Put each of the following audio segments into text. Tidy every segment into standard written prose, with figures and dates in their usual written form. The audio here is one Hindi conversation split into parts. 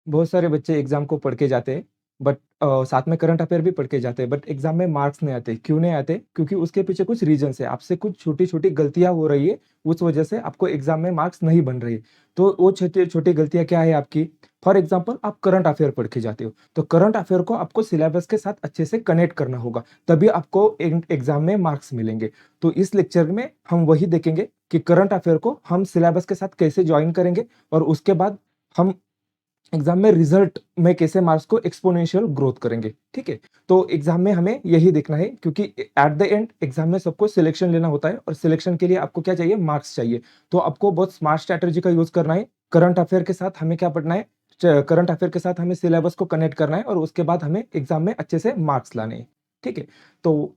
बहुत सारे बच्चे एग्जाम को पढ़ के जाते हैं, बट साथ में करंट अफेयर भी पढ़ के जाते हैं, बट एग्जाम में मार्क्स नहीं आते। क्यों नहीं आते? क्योंकि उसके पीछे कुछ रीजंस है। आपसे कुछ छोटी छोटी गलतियां हो रही है, उस वजह से आपको एग्जाम में मार्क्स नहीं बन रही है। तो वो छोटी छोटी गलतियां क्या है आपकी? फॉर एग्जाम्पल, आप करंट अफेयर पढ़ के जाते हो, तो करंट अफेयर को आपको सिलेबस के साथ अच्छे से कनेक्ट करना होगा, तभी आपको एग्जाम में मार्क्स मिलेंगे। तो इस लेक्चर में हम वही देखेंगे कि करंट अफेयर को हम सिलेबस के साथ कैसे ज्वाइन करेंगे, और उसके बाद हम एग्जाम में रिजल्ट में कैसे मार्क्स को एक्सपोनेंशियल ग्रोथ करेंगे। ठीक है, तो एग्जाम में हमें यही देखना है, क्योंकि एट द एंड एग्जाम में सबको सिलेक्शन लेना होता है, और सिलेक्शन के लिए आपको क्या चाहिए? मार्क्स चाहिए। तो आपको बहुत स्मार्ट स्ट्रैटेजी का यूज करना है। करंट अफेयर के साथ हमें क्या पढ़ना है? करंट अफेयर के साथ हमें सिलेबस को कनेक्ट करना है, और उसके बाद हमें एग्जाम में अच्छे से मार्क्स लाने हैं। ठीक है, तो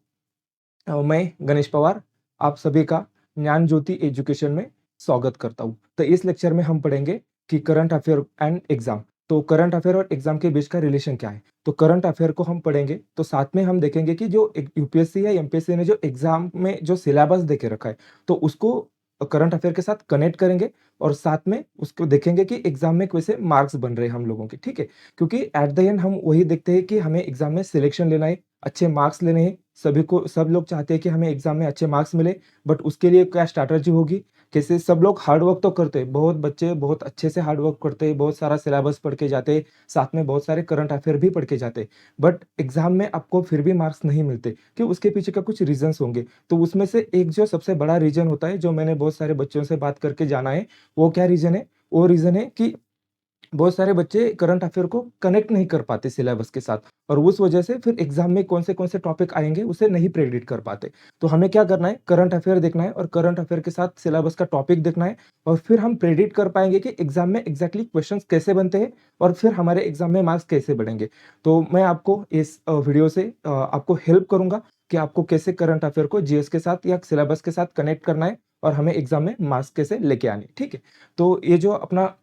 मैं गणेश पवार आप सभी का ज्ञान ज्योति एजुकेशन में स्वागत करता हूँ। तो इस लेक्चर में हम पढ़ेंगे कि करंट अफेयर एंड एग्जाम। तो करंट अफेयर और एग्जाम के बीच का रिलेशन क्या है? तो करंट अफेयर को हम पढ़ेंगे, तो साथ में हम देखेंगे कि जो यूपीएससी या एमपीएससी ने जो एग्जाम में जो सिलेबस दे के रखा है, तो उसको करंट अफेयर के साथ कनेक्ट करेंगे, और साथ में उसको देखेंगे कि एग्जाम में कैसे मार्क्स बन रहे हैं हम लोगों के। ठीक है, क्योंकि एट द एंड हम वही देखते हैं कि हमें एग्जाम में सिलेक्शन लेना है, अच्छे मार्क्स लेने हैं। सब लोग चाहते हैं कि हमें एग्जाम में अच्छे मार्क्स मिले, बट उसके लिए क्या स्ट्रैटेजी होगी? कैसे? सब लोग हार्ड वर्क तो करते हैं, बहुत बच्चे बहुत अच्छे से हार्ड वर्क करते हैं, बहुत सारा सिलेबस पढ़ के जाते हैं, साथ में बहुत सारे करंट अफेयर भी पढ़ के जाते हैं, बट एग्जाम में आपको फिर भी मार्क्स नहीं मिलते। कि उसके पीछे का कुछ रीजंस होंगे। तो उसमें से एक जो सबसे बड़ा रीजन होता है, जो मैंने बहुत सारे बच्चों से बात करके जाना है, वो क्या रीजन है? वो रीजन है कि बहुत सारे बच्चे करंट अफेयर को कनेक्ट नहीं कर पाते सिलेबस के साथ, और उस वजह से फिर एग्जाम में कौन से टॉपिक आएंगे उसे नहीं प्रेडिक्ट कर पाते। तो हमें क्या करना है? करंट अफेयर देखना है, और करंट अफेयर के साथ सिलेबस का टॉपिक देखना है, और फिर हम प्रेडिक्ट कर पाएंगे कि एग्जाम में एग्जैक्टली क्वेश्चंस कैसे बनते हैं, और फिर हमारे एग्जाम में मार्क्स कैसे बढ़ेंगे। तो मैं आपको इस वीडियो से आपको हेल्प करूंगा कि आपको कैसे करंट अफेयर को जीएस के साथ या सिलेबस के साथ कनेक्ट करना है, और हमें एग्जाम में मार्क्स कैसे लेके आने। ठीक है, तो ये जो अपना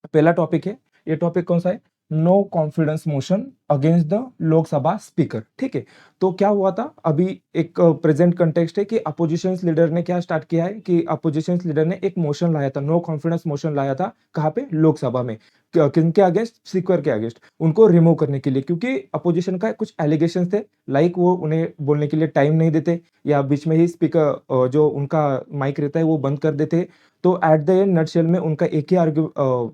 पहला टॉपिक है, ये टॉपिक कौन सा है? No confidence motion against the Lok Sabha speaker. ठीक है, तो क्या हुआ था अभी? एक प्रेजेंट कंटेक्स्ट है कि अपोजिशन लीडर ने क्या स्टार्ट किया है कि अपोजिशन लीडर ने एक मोशन लाया था, नो कॉन्फिडेंस मोशन लाया था। कहाँ पे? लोकसभा में। किनके अगेंस्ट? स्पीकर के अगेंस्ट, उनको रिमूव करने के लिए, क्योंकि अपोजिशन का कुछ एलिगेशन थे, लाइक वो उन्हें बोलने के लिए टाइम नहीं देते, या बीच में ही स्पीकर जो उनका माइक रहता है वो बंद कर देते। तो एट द एंड नटशेल में उनका एक ही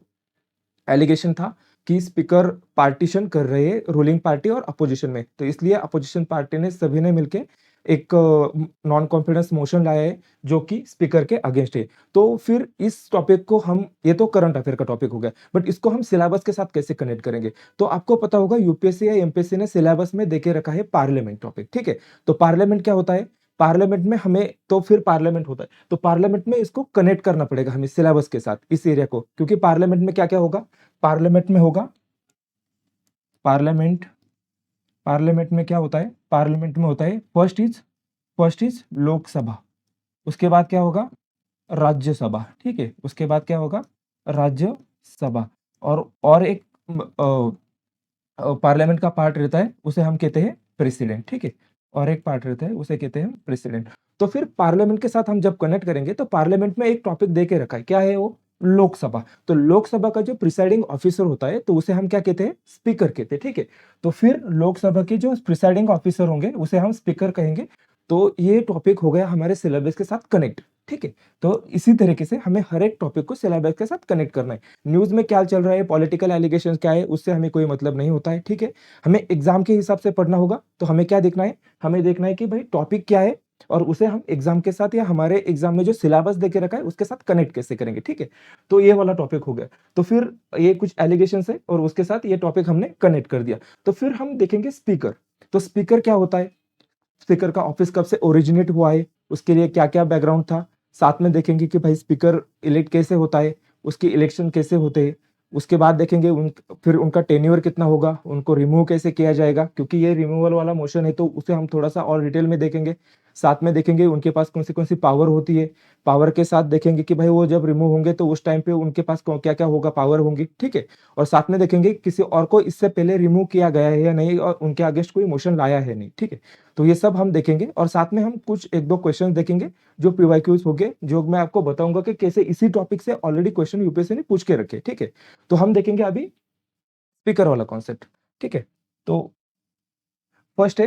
एलिगेशन था कि स्पीकर पार्टीशन कर रहे हैं रूलिंग पार्टी और अपोजिशन में। तो इसलिए अपोजिशन पार्टी ने सभी ने मिलके एक नॉन कॉन्फिडेंस मोशन लाया है, जो कि स्पीकर के अगेंस्ट है। तो फिर इस टॉपिक को हम, ये तो करंट अफेयर का टॉपिक हो गया, बट इसको हम सिलेबस के साथ कैसे कनेक्ट करेंगे? तो आपको पता होगा यूपीएससी या एमपीएससी ने सिलेबस में देके रखा है पार्लियामेंट टॉपिक। ठीक है, तो पार्लियामेंट क्या होता है? पार्लियामेंट में हमें, तो फिर पार्लियामेंट होता है, तो पार्लियामेंट में इसको कनेक्ट करना पड़ेगा हमें सिलेबस के साथ, इस एरिया को, क्योंकि पार्लियामेंट में क्या क्या होगा? पार्लियामेंट में होगा, पार्लियामेंट पार्लियामेंट में क्या होता है? पार्लियामेंट में होता है, फर्स्ट इज लोकसभा, उसके बाद क्या होगा? राज्यसभा। ठीक है, उसके बाद क्या होगा? राज्यसभा। और एक पार्लियामेंट का पार्ट रहता है, उसे हम कहते हैं प्रेसिडेंट। ठीक है, और एक पार्ट रहता है, उसे कहते हैं प्रेसिडेंट। तो फिर पार्लियामेंट के साथ हम जब कनेक्ट करेंगे, तो पार्लियामेंट में एक टॉपिक दे के रखा है, क्या है वो? लोकसभा। तो लोकसभा का जो प्रिसाइडिंग ऑफिसर होता है, तो उसे हम क्या कहते हैं? स्पीकर कहते हैं। ठीक है, तो फिर लोकसभा के जो प्रिसाइडिंग ऑफिसर होंगे उसे हम स्पीकर कहेंगे। तो ये टॉपिक हो गया हमारे सिलेबस के साथ कनेक्ट। ठीक है, तो इसी तरीके से हमें हर एक टॉपिक को सिलेबस के साथ कनेक्ट करना है। न्यूज में क्या चल रहा है, पॉलिटिकल एलिगेशन क्या है, उससे हमें कोई मतलब नहीं होता है। ठीक है, हमें एग्जाम के हिसाब से पढ़ना होगा। तो हमें क्या देखना है? हमें देखना है कि भाई टॉपिक क्या है, और उसे हम एग्जाम के साथ या हमारे एग्जाम में जो सिलेबस देके रखा है उसके साथ कनेक्ट कैसे करेंगे। ठीक है, तो ये वाला टॉपिक हो गया। तो फिर ये कुछ एलिगेशन है, और उसके साथ ये टॉपिक हमने कनेक्ट कर दिया। तो फिर हम देखेंगे स्पीकर। तो स्पीकर क्या होता है? स्पीकर का ऑफिस कब से ओरिजिनेट हुआ है, उसके लिए क्या क्या बैकग्राउंड था, साथ में देखेंगे कि भाई स्पीकर इलेक्ट कैसे होता है, उसके इलेक्शन कैसे होते हैं। उसके बाद देखेंगे फिर उनका टेन्योर कितना होगा, उनको रिमूव कैसे किया जाएगा, क्योंकि ये रिमूवल वाला मोशन है, तो उसे हम थोड़ा सा और डिटेल में देखेंगे। साथ में देखेंगे उनके पास कौन सी पावर होती है। पावर के साथ देखेंगे कि भाई वो जब रिमूव होंगे तो उस टाइम पे उनके पास क्या क्या होगा, पावर होंगी। ठीक है, और साथ में देखेंगे किसी और को इससे पहले रिमूव किया गया है या नहीं, और उनके अगेंस्ट कोई मोशन लाया है नहीं। ठीक है, तो ये सब हम देखेंगे, और साथ में हम कुछ एक दो क्वेश्चन देखेंगे जो पीवाईक्यूज हो गए, जो मैं आपको बताऊंगा कि कैसे इसी टॉपिक से ऑलरेडी क्वेश्चन यूपीएससी ने पूछ के रखे। ठीक है, तो हम देखेंगे अभी स्पीकर वाला कॉन्सेप्ट, ठीक है। तो फर्स्ट है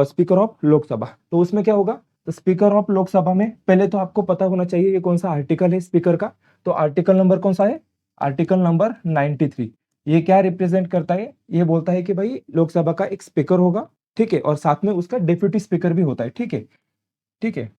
स्पीकर ऑफ लोकसभा, तो उसमें क्या होगा, तो स्पीकर ऑफ लोकसभा में पहले तो आपको पता होना चाहिए ये कौन सा आर्टिकल है स्पीकर का, तो आर्टिकल नंबर कौन सा है, आर्टिकल नंबर 93। ये क्या रिप्रेजेंट करता है, ये बोलता है कि भाई लोकसभा का एक स्पीकर होगा, ठीक है, और साथ में उसका डिप्यूटी स्पीकर भी होता है, ठीक है, ठीक है,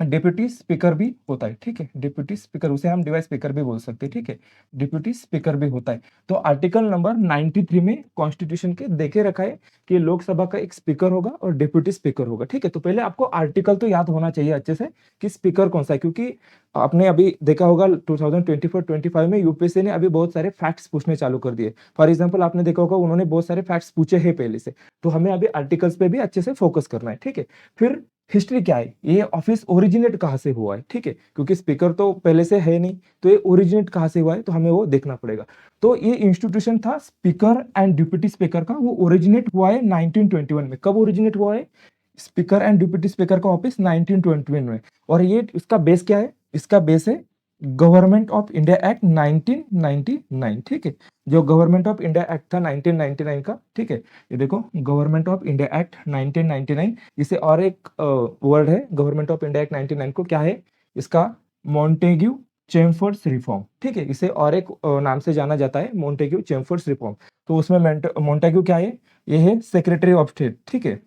डिप्यूटी स्पीकर भी होता है, ठीक है, डिप्यूटी स्पीकर, उसे हम डिवाइस स्पीकर भी बोल सकते हैं, ठीक है, डिप्यूटी स्पीकर भी होता है। तो आर्टिकल नंबर 93 में कॉन्स्टिट्यूशन के देके रखा है कि लोकसभा का एक स्पीकर होगा और डिप्यूटी स्पीकर होगा, ठीक है। तो पहले आपको आर्टिकल तो याद होना चाहिए अच्छे से कि स्पीकर कौन सा है, क्योंकि आपने अभी देखा होगा 2024-25 में यूपीएससी ने अभी बहुत सारे फैक्ट्स पूछने चालू कर दिए। फॉर एग्जाम्पल आपने देखा होगा उन्होंने बहुत सारे फैक्ट्स पूछे हैं पहले से, तो हमें अभी आर्टिकल्स पे भी अच्छे से फोकस करना है, ठीक है। फिर हिस्ट्री क्या है, ये ऑफिस ओरिजिनेट कहाँ से हुआ है, ठीक है, क्योंकि स्पीकर तो पहले से है नहीं, तो ये ओरिजिनेट कहाँ से हुआ है, तो हमें वो देखना पड़ेगा। तो ये इंस्टीट्यूशन था स्पीकर एंड डिप्यूटी स्पीकर का, वो ओरिजिनेट हुआ है 1921 में। कब ओरिजिनेट हुआ है स्पीकर एंड डिप्यूटी स्पीकर का ऑफिस, 1921 में। और ये इसका बेस क्या है, इसका बेस है गवर्नमेंट ऑफ इंडिया एक्ट 1999, ठीक है, जो गवर्नमेंट ऑफ इंडिया एक्ट था 1999 का, ठीक है। ये देखो गवर्नमेंट ऑफ इंडिया एक्ट 1999, इसे और एक वर्ड है गवर्नमेंट ऑफ इंडिया एक्ट 1999 को, क्या है इसका, मॉन्टेग्यू चेम्फर्स रिफॉर्म, ठीक है, इसे और एक नाम से जाना जाता है मॉन्टेग्यू चेम्फर्स रिफॉर्म। तो उसमें मॉन्टेग्यू क्या है, ये है सेक्रेटरी ऑफ स्टेट, ठीक है,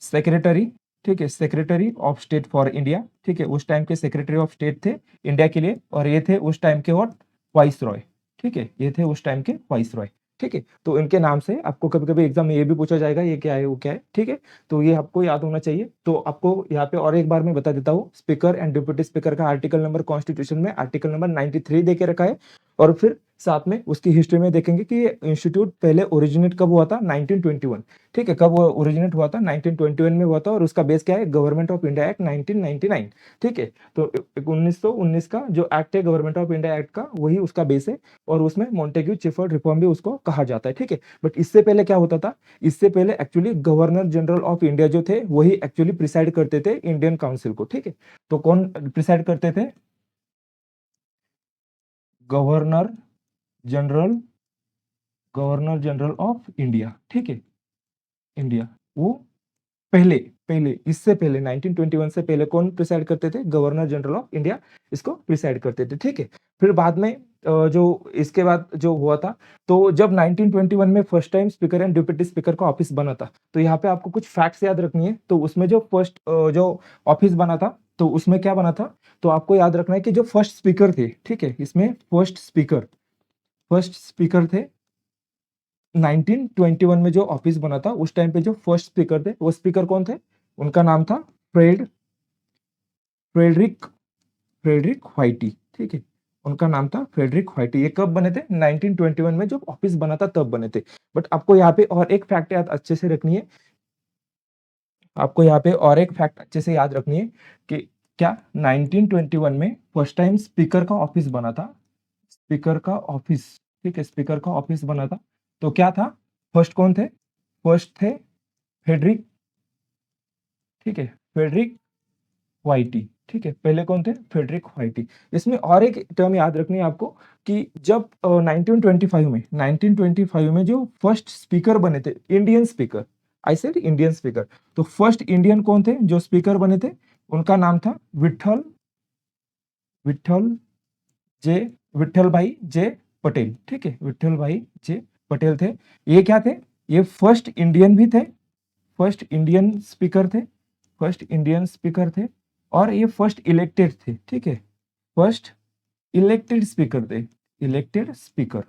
सेक्रेटरी, ठीक है, secretary of state for India, ठीक है, उस टाइम के सेक्रेटरी ऑफ स्टेट थे इंडिया के लिए, और ये थे उस टाइम के व्हाट, वाइस रॉय, ठीक है, ये थे उस टाइम के वाइस रॉय, ठीक है। तो इनके नाम से आपको कभी कभी एग्जाम में ये भी पूछा जाएगा ये क्या है वो क्या है, ठीक है, तो ये आपको याद होना चाहिए। तो आपको यहाँ पे और एक बार मैं बता देता हूँ, स्पीकर एंड डिप्यूटी स्पीकर का आर्टिकल नंबर कॉन्स्टिट्यूशन में आर्टिकल नंबर 93 दे के रखा है, और फिर साथ में उसकी हिस्ट्री में देखेंगे कि ये इंस्टीट्यूट पहले ओरिजिनेट कब हुआ था, 1921, ठीक है, कब वो ओरिजिनेट हुआ था, 1921 में हुआ था, और उसका बेस क्या है, गवर्नमेंट ऑफ इंडिया एक्ट 1999, ठीक है। तो 1919 का जो एक्ट है गवर्नमेंट ऑफ इंडिया एक्ट का, वही उसका बेस है, और उसमें मॉन्टेग्यू चेफर्ड रिफॉर्म भी उसको कहा जाता है, ठीक है। बट इससे पहले क्या होता था, इससे पहले actually governor general of India जो थे वही एक्चुअली प्रिसाइड करते थे इंडियन काउंसिल को, ठीक है। तो कौन प्रिसाइड करते थे, governor general, governor general of India, ठीक है, इंडिया, वो पहले पहले इससे पहले 1921 से पहले कौन प्रिसाइड करते थे, गवर्नर जनरल ऑफ इंडिया इसको प्रिसाइड करते थे, ठीक है। फिर बाद में जो इसके बाद जो हुआ था, तो जब 1921 में first time speaker and deputy speaker का ऑफिस बना था, तो यहाँ पे आपको कुछ फैक्ट्स याद रखनी है। तो उसमें जो फर्स्ट जो ऑफिस बना था, तो उसमें क्या बना था, तो आपको याद रखना है कि जो फर्स्ट स्पीकर थे, ठीक है, इसमें फर्स्ट स्पीकर थे 1921 में जो ऑफिस बना था, उस टाइम पे जो फर्स्ट स्पीकर थे, वो स्पीकर कौन थे, उनका नाम था फ्रेडरिक फ्रेडरिक व्हाइटी, ठीक है, उनका नाम था फ्रेडरिक व्हाइटी। ये कब बने थे, 1921 में जब ऑफिस बना था तब बने थे। बट आपको यहाँ पे और एक फैक्ट याद अच्छे से रखनी है, आपको यहाँ पे और एक फैक्ट अच्छे से याद रखनी है कि क्या 1921 में फर्स्ट टाइम स्पीकर का ऑफिस बना था, स्पीकर का ऑफिस, ठीक है, स्पीकर का ऑफिस बना था, तो क्या था, फर्स्ट कौन थे, फर्स्ट थे फ्रेडरिक, ठीक है, फ्रेडरिक व्हाइटी, ठीक है, पहले कौन थे, फ्रेडरिक व्हाइटी। इसमें और एक टर्म याद रखनी है आपको कि जब 1925 में जो फर्स्ट स्पीकर बने थे, Indian speaker, I said Indian speaker, तो फर्स्ट इंडियन कौन थे जो स्पीकर बने थे, उनका नाम था विठल विठल जे विठल भाई जे पटेल, ठीक है, विठल भाई जे पटेल थे। ये क्या थे, ये फर्स्ट इंडियन भी थे, फर्स्ट इंडियन स्पीकर थे, फर्स्ट इंडियन स्पीकर थे, और ये फर्स्ट इलेक्टेड थे, ठीक है, फर्स्ट इलेक्टेड स्पीकर थे, इलेक्टेड स्पीकर,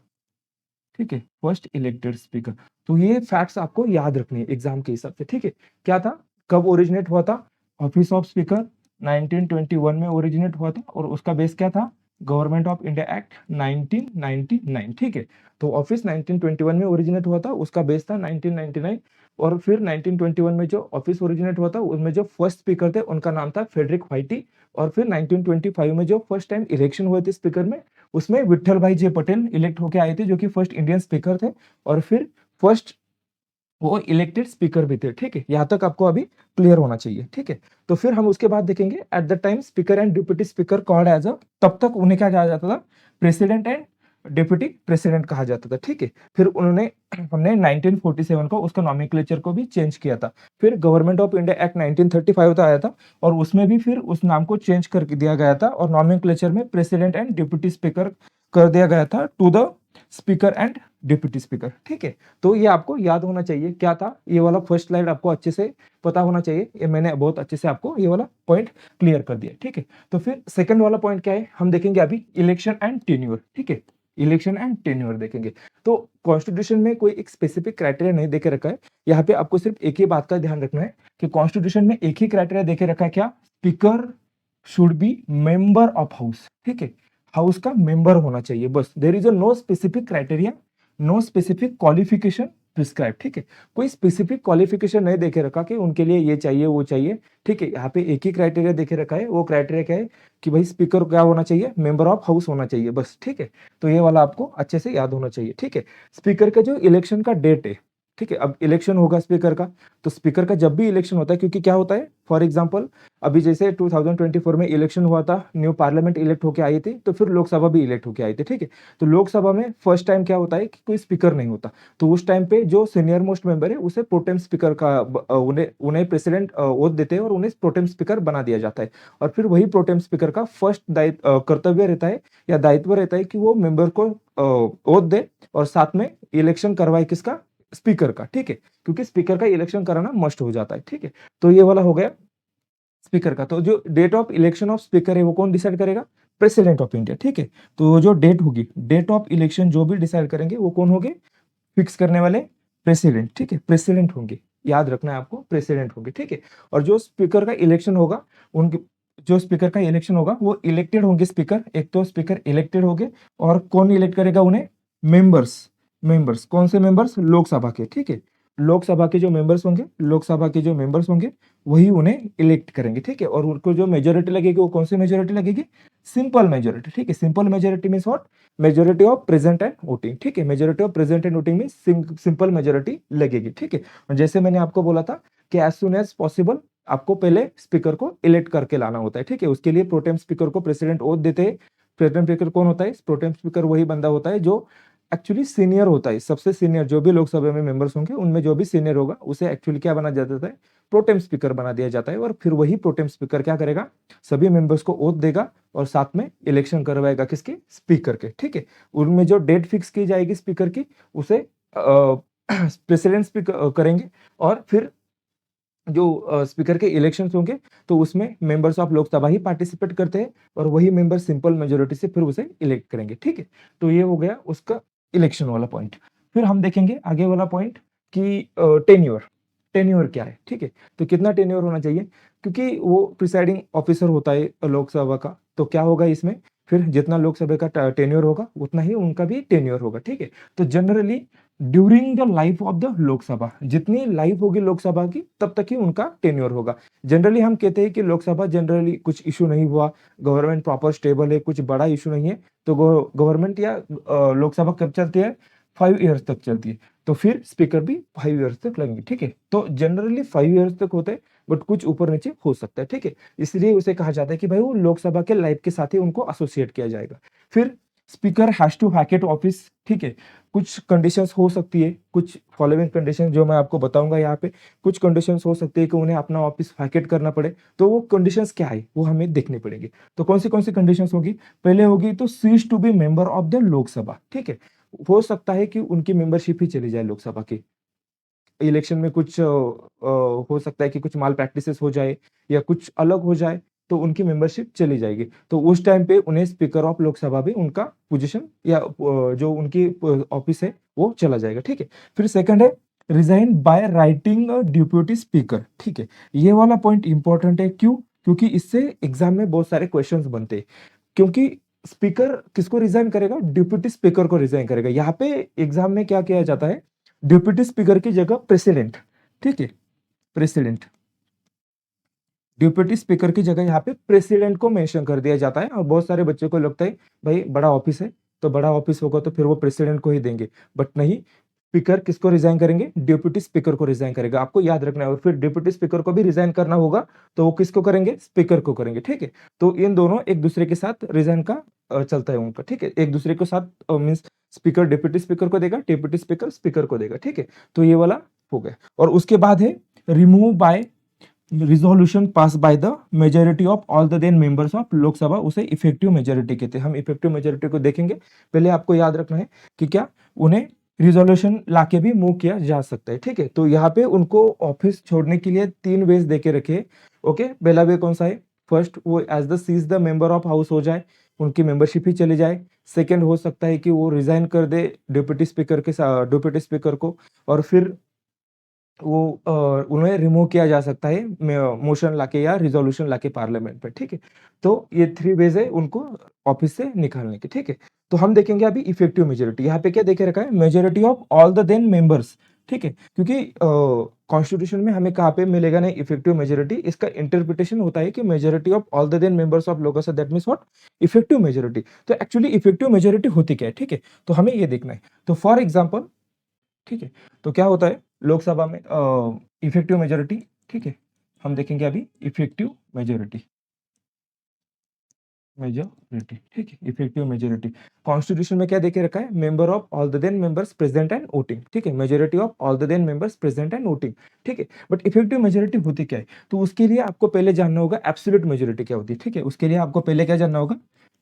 ठीक है, फर्स्ट इलेक्टेड स्पीकर। तो ये फैक्ट्स आपको याद रखने हैं एग्जाम के हिसाब से, ठीक है। क्या था, कब ओरिजिनेट हुआ था, ऑफिस ऑफ स्पीकर 1921 में ओरिजिनेट हुआ था, और उसका बेस क्या था, गवर्नमेंट ऑफ इंडिया एक्ट 1999, ठीक है। तो ऑफिस 1921 में ओरिजिनेट हुआ था, उसका बेस था 1999, और फिर 1921 में जो ऑफिस ओरिजिनेट हुआ था उसमें जो फर्स्ट स्पीकर थे उनका नाम था फ्रेडरिक व्हाइटी, और फिर 1925 में जो फर्स्ट टाइम इलेक्शन हुए थे स्पीकर में, उसमें विठल भाई जे पटेल इलेक्ट होके आए थे, जो कि फर्स्ट इंडियन स्पीकर थे, और फिर फर्स्ट वो इलेक्टेड स्पीकर भी थे, ठीक है। यहाँ तक आपको अभी क्लियर होना चाहिए, ठीक है। तो फिर हम उसके बाद देखेंगे at the time speaker and deputy speaker called as a, तब तक उन्हें क्या कहा जाता था, प्रेसिडेंट एंड डिप्टी प्रेसिडेंट कहा जाता था, ठीक है। फिर उन्होंने हमने 1947 को उसका नॉमेनक्लेचर को भी चेंज किया था। फिर गवर्नमेंट ऑफ इंडिया एक्ट 1935 तो आया था और उसमें भी फिर उस नाम को चेंज करके दिया गया था और नॉमेनक्लेचर में प्रेसिडेंट एंड डिप्टी स्पीकर कर दिया गया था to the speaker and deputy speaker, ठीक है। तो ये आपको याद होना चाहिए क्या था, ये वाला फर्स्ट स्लाइड आपको अच्छे से पता होना चाहिए। ये मैंने बहुत अच्छे से आपको ये वाला पॉइंट क्लियर कर दिया, ठीक है। तो फिर सेकंड वाला पॉइंट क्या है, हम देखेंगे अभी इलेक्शन एंड टेन्योर, ठीक है। इलेक्शन एंड टेन्योर देखेंगे। तो कॉन्स्टिट्यूशन में कोई एक स्पेसिफिक क्राइटेरिया नहीं देके रखा है। यहाँ पे आपको सिर्फ एक ही बात का ध्यान रखना है कि कॉन्स्टिट्यूशन में एक ही क्राइटेरिया देके रखा है, क्या, speaker should be member of house, ठीक है। हाउस का मेंबर होना चाहिए, बस। There is a no specific criteria, no specific qualification prescribe, ठीक है। कोई स्पेसिफिक क्वालिफिकेशन नहीं देखे रखा कि उनके लिए ये चाहिए वो चाहिए, ठीक है। यहाँ पे एक ही क्राइटेरिया देखे रखा है, वो क्राइटेरिया क्या है कि भाई स्पीकर क्या होना चाहिए, मेंबर ऑफ हाउस होना चाहिए, बस, ठीक है। तो ये वाला आपको अच्छे से याद होना चाहिए, ठीक है। स्पीकर का जो इलेक्शन का डेट है, ठीक है, अब इलेक्शन होगा स्पीकर का, तो स्पीकर का जब भी इलेक्शन होता है, क्योंकि क्या होता है, फॉर एग्जांपल अभी जैसे 2024 में इलेक्शन हुआ था, न्यू पार्लियामेंट इलेक्ट होके आई थी, तो फिर लोकसभा भी इलेक्ट होके आई थी, ठीक है। तो लोकसभा में फर्स्ट टाइम क्या होता है कि कोई स्पीकर नहीं होता, तो उस टाइम पे जो सीनियर मोस्ट मेंबर है उसे प्रोटेम स्पीकर का उन्हें उन्हें प्रेसिडेंट ओथ देते हैं और उन्हें प्रोटेम स्पीकर बना दिया जाता है। और फिर वही प्रोटेम स्पीकर का फर्स्ट दायित्व कर्तव्य रहता है या दायित्व रहता है कि वो मेंबर को ओथ दे और साथ में इलेक्शन करवाए, किसका, स्पीकर का, ठीक है। क्योंकि स्पीकर का इलेक्शन कराना मस्ट हो जाता है, ठीक है। तो ये वाला हो गया स्पीकर का। तो जो date of election of speaker है वो कौन डिसाइड करेगा, प्रेसिडेंट ऑफ इंडिया, ठीक है। तो जो डेट होगी, डेट ऑफ इलेक्शन जो भी डिसाइड करेंगे वो कौन होंगे, फिक्स करने वाले प्रेसिडेंट, ठीक है। प्रेसिडेंट होंगे, याद रखना है आपको, प्रेसिडेंट होंगे, ठीक है। और जो स्पीकर का इलेक्शन होगा, उनके जो स्पीकर का इलेक्शन होगा वो इलेक्टेड होंगे स्पीकर, एक तो स्पीकर इलेक्टेड होंगे और कौन इलेक्ट करेगा उन्हें, मेंबर्स। मेंबर्स कौन से मेंबर्स, लोकसभा के, ठीक है। लोकसभा के जो मेंबर्स होंगे, लोकसभा के जो मेंबर्स होंगे वही उन्हें इलेक्ट करेंगे, ठीक है। और उनको जो मेजोरिटी लगेगी वो कौन सी मेजोरिटी लगेगी, सिंपल मेजोरिटी, ठीक है। Simple majority means what, majority of present and voting, ठीक है। Majority of present and voting में सिंपल मेजोरिटी लगेगी, ठीक है। और जैसे मैंने आपको बोला था कि एज सुन एज पॉसिबल आपको पहले स्पीकर को इलेक्ट करके लाना होता है, ठीक है। उसके लिए प्रोटेम स्पीकर को प्रेसिडेंट ओथ देते हैं। प्रोटेम स्पीकर कौन होता है, प्रोटेम स्पीकर वही बंदा होता है जो एक्चुअली सीनियर होता है, सबसे सीनियर जो भी लोकसभा में मेंबर्स होंगे उनमें जो भी सीनियर होगा उसे एक्चुअली क्या बना जाता है, प्रोटेम स्पीकर बना दिया जाता है। और फिर वही प्रोटेम स्पीकर क्या करेगा, सभी मेंबर्स को ओथ देगा और साथ में इलेक्शन करवाएगा, किसके, स्पीकर के, ठीक है। उनमें जो डेट फिक्स की जाएगी स्पीकर की उसे प्रेसिडेंट स्पीकर करेंगे। और फिर जो स्पीकर के इलेक्शंस होंगे तो उसमें members of Lok Sabha he participate करते हैं और वही मेंबर सिंपल मेजोरिटी से फिर उसे इलेक्ट करेंगे, ठीक है। तो ये हो गया उसका इलेक्शन वाला पॉइंट। फिर हम देखेंगे आगे वाला पॉइंट कि टेन्योर, टेन्योर क्या है, ठीक है। तो कितना टेन्योर होना चाहिए, क्योंकि वो प्रिसाइडिंग ऑफिसर होता है लोकसभा का, तो क्या होगा इसमें, फिर जितना लोकसभा का टेन्योर होगा उतना ही उनका भी टेन्योर होगा, ठीक है। तो generally during the life of the Lok Sabha, जितनी लाइफ होगी लोकसभा की तब तक ही उनका टेन्योर होगा। जनरली हम कहते हैं कि लोकसभा जनरली कुछ इशू नहीं हुआ, गवर्नमेंट प्रॉपर स्टेबल है, कुछ बड़ा इशू नहीं है, तो गवर्नमेंट या लोकसभा कब चलती है, 5 इयर्स तक चलती है। तो फिर स्पीकर भी 5 इयर्स तक लगेंगे, ठीक है। तो जनरली 5 इयर्स तक होते हैं, बट कुछ ऊपर नीचे हो सकता है, ठीक है। इसलिए उसे कहा जाता है कि भाई वो लोकसभा के लाइफ के साथ ही उनको एसोसिएट किया जाएगा। फिर speaker has to vacate office, ठीक है। कुछ कंडीशंस हो सकती है, कुछ फॉलोइंग कंडीशन जो मैं आपको बताऊंगा यहाँ पे, कुछ कंडीशंस हो सकती है कि उन्हें अपना ऑफिस वैकेट करना पड़े, तो वो कंडीशंस क्या है वो हमें देखनी पड़ेगी। तो कौन सी कंडीशंस होगी, पहले होगी तो cease to be member of the Lok Sabha, ठीक है। हो सकता है कि उनकी मेंबरशिप ही चली जाए लोकसभा की, इलेक्शन में कुछ हो सकता है कि कुछ माल प्रैक्टिसेस हो जाए या कुछ अलग हो जाए, तो उनकी मेंबरशिप चली जाएगी। तो उस टाइम पे उन्हें स्पीकर ऑफ लोकसभा भी उनका पोजीशन या जो उनकी ऑफिस है वो चला जाएगा, ठीक है। फिर सेकंड है resign by writing deputy speaker, ठीक है। ये वाला पॉइंट इंपॉर्टेंट है, क्यों, क्योंकि इससे एग्जाम में बहुत सारे क्वेश्चंस बनते हैं। क्योंकि स्पीकर किसको रिजाइन करेगा, डिप्यूटी स्पीकर को रिजाइन करेगा। यहाँ पे एग्जाम में क्या किया जाता है, डिप्यूटी स्पीकर की जगह प्रेसिडेंट, ठीक है, प्रेसिडेंट, डिप्यूटी स्पीकर की जगह यहाँ पे प्रेसिडेंट को मेंशन कर दिया जाता है। और बहुत सारे बच्चों को लगता है भाई बड़ा ऑफिस है तो बड़ा ऑफिस होगा तो फिर वो प्रेसिडेंट को ही देंगे, बट नहीं, स्पीकर किसको रिजाइन करेंगे? डिप्टी स्पीकर को रिजाइन करेगा, आपको याद रखना है। और फिर डिप्टी स्पीकर को भी रिजाइन करना होगा, तो वो किसको करेंगे? स्पीकर को करेंगे, ठीक है। तो इन दोनों एक दूसरे के साथ रिजाइन का चलता है उनका, ठीक है। एक दूसरे के साथ मीन्स स्पीकर डिप्टी स्पीकर को देगा, डिप्टी स्पीकर स्पीकर को देगा, ठीक है। तो ये वाला हो गया। और उसके बाद है remove by resolution pass by the majority of all the then members of Lok Sabha, उसे इफेक्टिव मेजोरिटी कहते हैं। हम इफेक्टिव मेजोरिटी को देखेंगे। पहले आपको याद रखना है कि क्या उन्हें रिजोल्यूशन लाके भी मूव किया जा सकता है, ठीक है। तो यहाँ पे उनको ऑफिस छोड़ने के लिए 3 वेज देके रखे। ओके, पहला वे कौन सा है? फर्स्ट, वो as the cease the member of house हो जाए, उनकी मेंबरशिप ही चली जाए। सेकेंड हो सकता है कि वो रिजाइन कर दे डिप्टी स्पीकर के साथ, डिप्टी स्पीकर को, और फिर वो उन्हें रिमूव किया जा सकता है मोशन लाके या रिजोल्यूशन लाके पार्लियामेंट पे, ठीक है। तो ये 3 वेज है उनको ऑफिस से निकालने के, ठीक है। तो हम देखेंगे अभी इफेक्टिव मेजोरिटी। यहाँ पे क्या देखे रखा है? Majority of all the then members, ठीक है। क्योंकि कॉन्स्टिट्यूशन में हमें कहाँ पे मिलेगा नहीं इफेक्टिव मेजोरिटी, इसका इंटरप्रिटेशन होता है कि majority of all the then members of Lok Sabha, that means what? Effective majority. तो एक्चुअली इफेक्टिव मेजोरिटी होती क्या है, ठीक है। तो हमें ये देखना है। तो फॉर एग्जाम्पल, ठीक है, तो क्या होता है लोकसभा में इफेक्टिव मेजोरिटी, ठीक है। हम देखेंगे अभी इफेक्टिव मेजोरिटी, मेजोरिटी, ठीक है। इफेक्टिव मेजोरिटी कॉन्स्टिट्यूशन में क्या देखे रखा है? Member of all the then members present and voting, ठीक है। Majority of all the then members present and voting, ठीक है। बट इफेक्टिव मेजोरिटी होती क्या है? तो उसके लिए आपको पहले जानना होगा एब्सोल्यूट मेजोरिटी क्या होती है, ठीक है। उसके लिए आपको पहले क्या जानना होगा?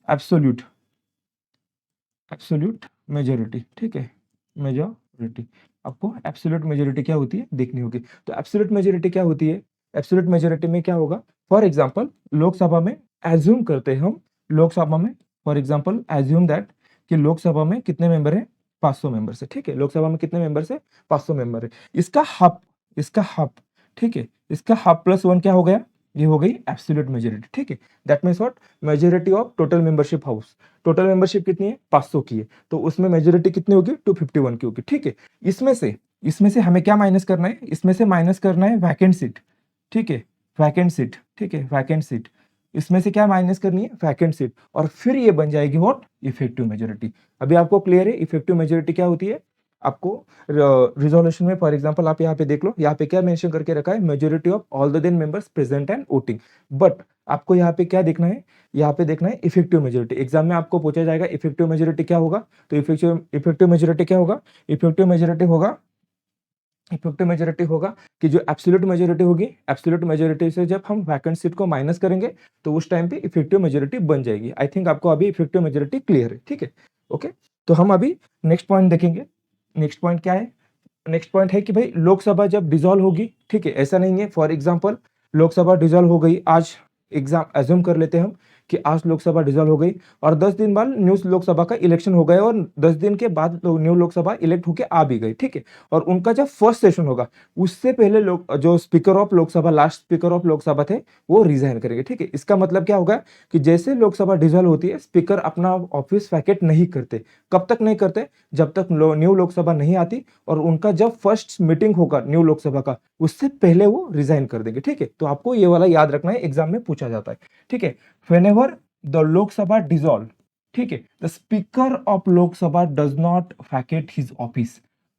एब्सोल्यूट, एब्सोल्यूट मेजोरिटी, ठीक है। मेजोरिटी, आपको एब्सोल्यूट मेजोरिटी क्या होती है देखनी होगी। तो एब्सोल्यूट मेजोरिटी क्या होती है? एब्सोल्यूट मेजोरिटी में क्या होगा? फॉर एग्जांपल लोकसभा में एज्यूम करते हैं हम, लोकसभा में फॉर एग्जांपल एज्यूम दैट कि लोकसभा में कितने मेंबर हैं? 500 मेंबर्स है, ठीक है। लोकसभा में कितने मेंबर्स है? 500 मेंबर है। इसका हाफ, ठीक है। इसका हाफ प्लस 1 क्या हो गया? ये हो गई एब्सोल्यूट मेजोरिटी, ठीक है। That means what? Majority of total membership house. Total membership कितनी है? 500 की है। तो उसमें मेजोरिटी कितनी होगी? 251 की होगी, ठीक है। इसमें से हमें क्या माइनस करना है? इसमें से माइनस करना है वैकेंट सीट, ठीक है। वैकेंट सीट, ठीक है, वैकेंट सीट। इसमें से क्या माइनस करनी है? Vacant seat. और फिर ये बन जाएगी व्हाट? Effective majority. अभी आपको क्लियर है इफेक्टिव मेजोरिटी क्या होती है? आपको रिजोल्यूशन में फॉर एग्जांपल आप यहाँ पे देख लो, यहाँ पे क्या मेंशन करके रखा है? Majority of all the then members present and voting. But आपको यहाँ पे क्या देखना है? यहाँ पे देखना है इफेक्टिव मेजोरिटी। एग्जाम में आपको पूछा जाएगा इफेक्टिव मेजोरिटी क्या होगा? तो इफेक्टिव मेजोरिटी क्या होगा? इफेक्टिव मेजोरिटी होगा कि जो एब्सोल्यूट मेजोरिटी होगी, एब्सोल्यूट मेजोरिटी से जब हम वैकेंट सीट को माइनस करेंगे तो उस टाइम पे इफेक्टिव मेजोरिटी बन जाएगी। आई थिंक आपको अभी इफेक्टिव मेजोरिटी क्लियर है, ठीक है। ओके, तो हम अभी नेक्स्ट पॉइंट देखेंगे। नेक्स्ट पॉइंट क्या है? नेक्स्ट पॉइंट है कि भाई लोकसभा जब डिसॉल्व होगी, ठीक है, ऐसा नहीं है फॉर एग्जांपल लोकसभा डिसॉल्व हो गई आज, एग्जाम एज्यूम कर लेते हैं हम कि आज लोकसभा डिसॉल्व हो गई और 10 दिन बाद न्यू लोकसभा का इलेक्शन हो गया और 10 दिन के बाद न्यू लोकसभा इलेक्ट होके आ भी गई, ठीक है। और उनका जब फर्स्ट सेशन होगा उससे पहले लोग जो speaker of Lok Sabha, last speaker of Lok Sabha थे, वो रिजाइन करेंगे, ठीक है। इसका मतलब क्या होगा कि जैसे लोकसभा डिसॉल्व होती है स्पीकर अपना ऑफिस वैकेट नहीं करते। कब तक नहीं करते? जब तक न्यू लोकसभा नहीं आती और उनका जब फर्स्ट मीटिंग होगा न्यू लोकसभा का उससे पहले वो रिजाइन कर देंगे, ठीक है। तो आपको ये वाला याद रखना है, एग्जाम में पूछा जाता है, ठीक है। whenever the Lok Sabha dissolve, ठीक है, the speaker of Lok Sabha does not vacate his office।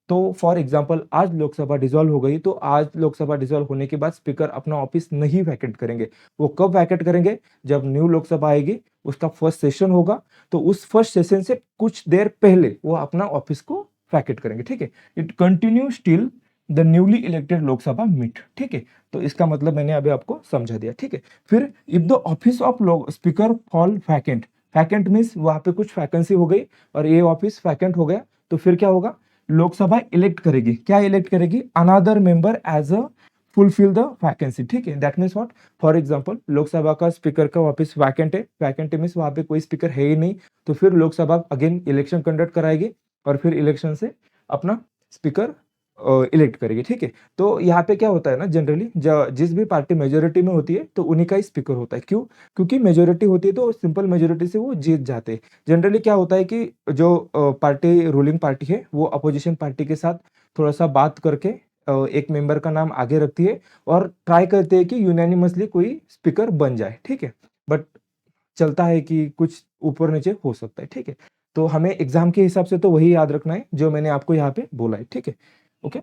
तो फॉर एग्जाम्पल आज लोकसभा डिसॉल्व हो गई तो आज लोकसभा डिसॉल्व होने के बाद स्पीकर अपना ऑफिस नहीं वैकेट करेंगे। वो कब वैकेट करेंगे? जब न्यू लोकसभा आएगी, उसका फर्स्ट सेशन होगा, तो उस फर्स्ट सेशन से कुछ देर पहले वो अपना ऑफिस को वैकेट करेंगे, ठीक है। It continue still the newly elected Lok Sabha meet, ठीक है। तो इसका मतलब मैंने अभी आपको समझा दिया, ठीक है। फिर if the office of speaker fall vacant, vacant means वहां पे कुछ वैकेंसी हो गई और ये ऑफिस वैकेंट हो गया, तो फिर क्या होगा? लोकसभा इलेक्ट करेगी, क्या इलेक्ट करेगी? Another member as a fulfil the vacancy, ठीक है। That means what? For example Lok Sabha का स्पीकर का ऑफिस वैकेंट है, वैकेंट मीन्स वहां पे कोई स्पीकर है ही नहीं, तो फिर लोकसभा अगेन इलेक्शन कंडक्ट कराएगी और फिर इलेक्शन से अपना स्पीकर इलेक्ट करेगी, ठीक है। तो यहाँ पे क्या होता है ना, जनरली जिस भी पार्टी मेजोरिटी में होती है तो उन्हीं का ही स्पीकर होता है। क्यों? क्योंकि मेजोरिटी होती है तो सिंपल मेजोरिटी से वो जीत जाते हैं। जनरली क्या होता है कि जो पार्टी रूलिंग पार्टी है वो अपोजिशन पार्टी के साथ थोड़ा सा बात करके एक मेंबर का नाम आगे रखती है और ट्राई करते हैं कि यूनानिमसली कोई स्पीकर बन जाए, ठीक है। बट चलता है कि कुछ ऊपर नीचे हो सकता है, ठीक है। तो हमें एग्जाम के हिसाब से तो वही याद रखना है जो मैंने आपको यहाँ पे बोला है, ठीक है। ओके,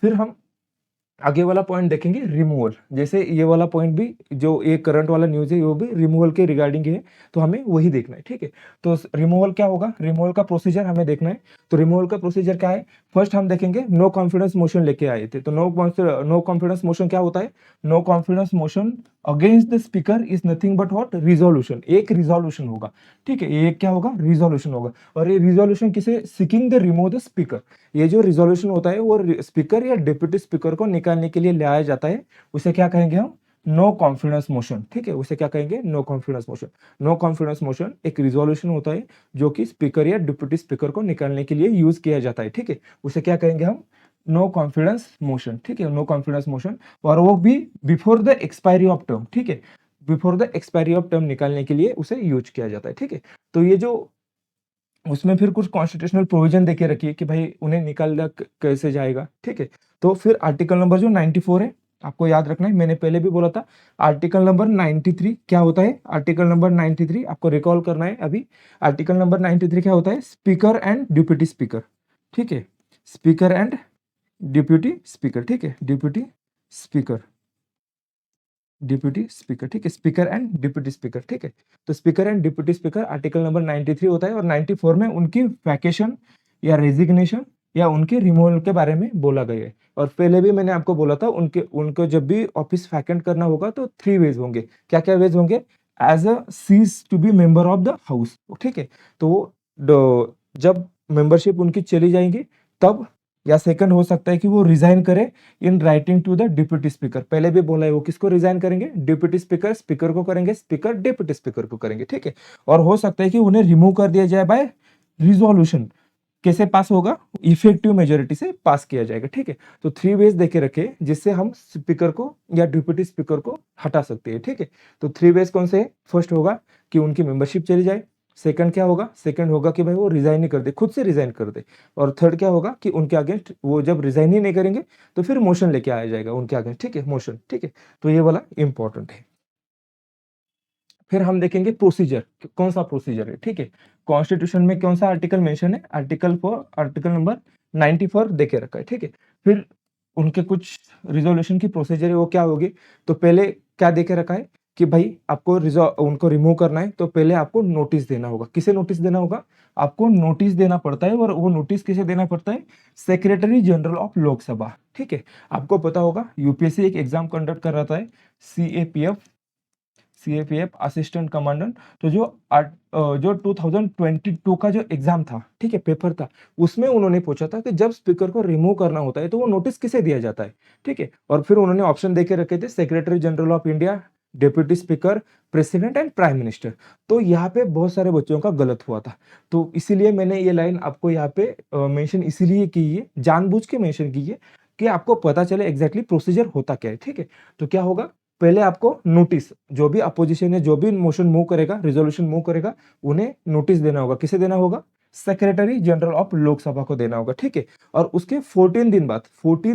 फिर हम आगे वाला पॉइंट देखेंगे, रिमूवल। जैसे ये वाला पॉइंट भी, जो ये करंट वाला न्यूज़ है, वो भी रिमूवल के रिगार्डिंग है, तो हमें वही देखना है, ठीक है। तो रिमूवल क्या होगा, रिमूवल का प्रोसीजर हमें देखना है। तो रिमूवल का प्रोसीजर क्या है, फर्स्ट हम देखेंगे नो कॉन्फिडेंस मोशन लेके आए थे। तो नो कॉन्फिडेंस मोशन क्या होता है, no confidence motion against the speaker is nothing but what, resolution. एक रिजोल्यूशन होगा, ठीक है, ये क्या होगा, रिजोल्यूशन होगा। और ये रिजोल्यूशन किसे, seeking the remove the speaker. ये जो रिजोल्यूशन होता है वो स्पीकर या डिप्यूटी स्पीकर को निकालने के लिए लाया जाता है, उसे क्या कहेंगे हम, नो कॉन्फिडेंस मोशन, ठीक है। उसे क्या कहेंगे, no confidence motion. No confidence motion एक रिजोल्यूशन होता है जो कि स्पीकर या डिप्यूटी स्पीकर को निकालने के लिए यूज किया जाता है, ठीक है। उसे क्या कहेंगे हम, नो कॉन्फिडेंस मोशन, ठीक है, नो कॉन्फिडेंस मोशन। और वो भी before the expiry of term, ठीक है, before the expiry of term निकालने के लिए उसे यूज किया जाता है, ठीक है। तो ये जो उसमें फिर कुछ कॉन्स्टिट्यूशनल प्रोविजन देके रखिए कि भाई उन्हें निकाला कैसे जाएगा, ठीक है। तो फिर आर्टिकल नंबर जो 94 है, आपको याद रखना है, मैंने पहले भी बोला था। आर्टिकल नंबर 93 क्या होता है, आर्टिकल नंबर 93 आपको रिकॉल करना है अभी। आर्टिकल नंबर 93 क्या होता है, स्पीकर एंड डिप्यूटी स्पीकर, ठीक है, स्पीकर एंड डिप्यूटी स्पीकर, ठीक है, डिप्यूटी स्पीकर, डिप्यूटी स्पीकर, ठीक है, स्पीकर एंड डिप्यूटी स्पीकर, ठीक है। तो speaker and deputy speaker article number 93 होता है, और 94 में उनकी वैकेशन या रेजिग्नेशन या उनके रिमूवल के बारे में बोला गया है। और पहले भी मैंने आपको बोला था, उनको जब भी ऑफिस वैकेंट करना होगा तो 3 वेज होंगे। क्या क्या वेज होंगे, as a cease to be member of the house, ठीक है। तो जब मेंबरशिप उनकी चली जाएंगी तब, या सेकंड हो सकता है कि वो रिजाइन करे in writing to the deputy speaker. पहले भी बोला है, वो किसको रिजाइन करेंगे, डिप्यूटी स्पीकर स्पीकर को करेंगे, स्पीकर डिप्यूटी स्पीकर को करेंगे, ठीक है। और हो सकता है कि उन्हें रिमूव कर दिया जाए बाय रिजोल्यूशन। कैसे पास होगा, इफेक्टिव मेजोरिटी से पास किया जाएगा, ठीक है। तो 3 वेज देके रखे जिससे हम स्पीकर को या डिप्यूटी स्पीकर को हटा सकते हैं, ठीक है। तो 3 वेज कौन से, फर्स्ट होगा कि उनकी मेंबरशिप चली जाए, सेकंड क्या होगा, सेकंड होगा कि भाई वो रिजाइन ही कर दे, खुद से रिजाइन कर दे। और थर्ड क्या होगा कि उनके अगेंस्ट वो जब रिजाइन ही नहीं करेंगे तो फिर मोशन लेके आया जाएगा उनके अगेंस्ट, ठीक है, मोशन, ठीक है। तो ये वाला इंपॉर्टेंट है। फिर हम देखेंगे प्रोसीजर, कौन सा प्रोसीजर है, ठीक है। कॉन्स्टिट्यूशन में कौन सा आर्टिकल मेंशन है, आर्टिकल नंबर 94 देके रखा है, ठीक है। फिर उनके कुछ रिजोल्यूशन की प्रोसीजर है, वो क्या होगी। तो पहले क्या देके रखा है कि भाई आपको उनको रिमूव करना है तो पहले आपको नोटिस देना होगा। किसे नोटिस देना होगा, आपको नोटिस देना पड़ता है। और वो नोटिस किसे देना पड़ता है, सेक्रेटरी जनरल ऑफ लोकसभा, ठीक है। आपको पता होगा यूपीएससी एक एग्जाम कंडक्ट कर रहा है, सीएपीएफ असिस्टेंट कमांडेंट। तो जो 2022 का जो एग्जाम था, ठीक है, पेपर था, उसमें उन्होंने पूछा था कि जब स्पीकर को रिमूव करना होता है तो वो नोटिस किसे दिया जाता है, ठीक है। और फिर उन्होंने ऑप्शन देके रखे थे, secretary general of India, deputy speaker, president and prime minister. तो यहाँ पे बहुत सारे बच्चों का गलत हुआ था, तो इसीलिए मैंने ये लाइन आपको यहाँ पे मेंशन इसीलिए की है, जानबूझ के मेंशन की है कि आपको पता चले एग्जैक्टली प्रोसीजर होता क्या है, ठीक है। तो क्या होगा, पहले आपको नोटिस, जो भी अपोजिशन है, जो भी मोशन मूव करेगा, रिजोल्यूशन मूव करेगा, उन्हें नोटिस देना होगा। किसे देना होगा, सेक्रेटरी जनरल ऑफ लोकसभा को देना होगा, ठीक है। और उसके 14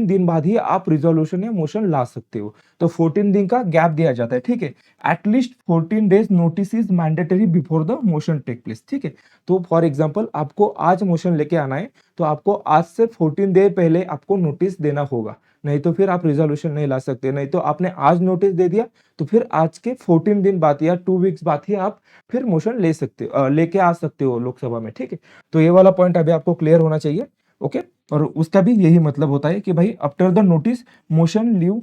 दिन बाद ही आप रिजोल्यूशन या मोशन ला सकते हो। तो 14 दिन का गैप दिया जाता है, ठीक है। At least 14 days notice is mandatory before the motion take place, ठीक है। तो फॉर एग्जाम्पल आपको आज मोशन लेके आना है तो आपको आज से 14 देर पहले आपको नोटिस देना होगा, नहीं तो फिर आप रिजोल्यूशन नहीं ला सकते। नहीं तो आपने आज नोटिस दे दिया तो फिर आज के 14 दिन बाद या 2 वीक्स बाद ही आप फिर मोशन लेके आ सकते हो लोकसभा में, ठीक है। तो ये वाला पॉइंट अभी आपको क्लियर होना चाहिए, ओके। और उसका भी यही मतलब होता है कि भाई after the notice motion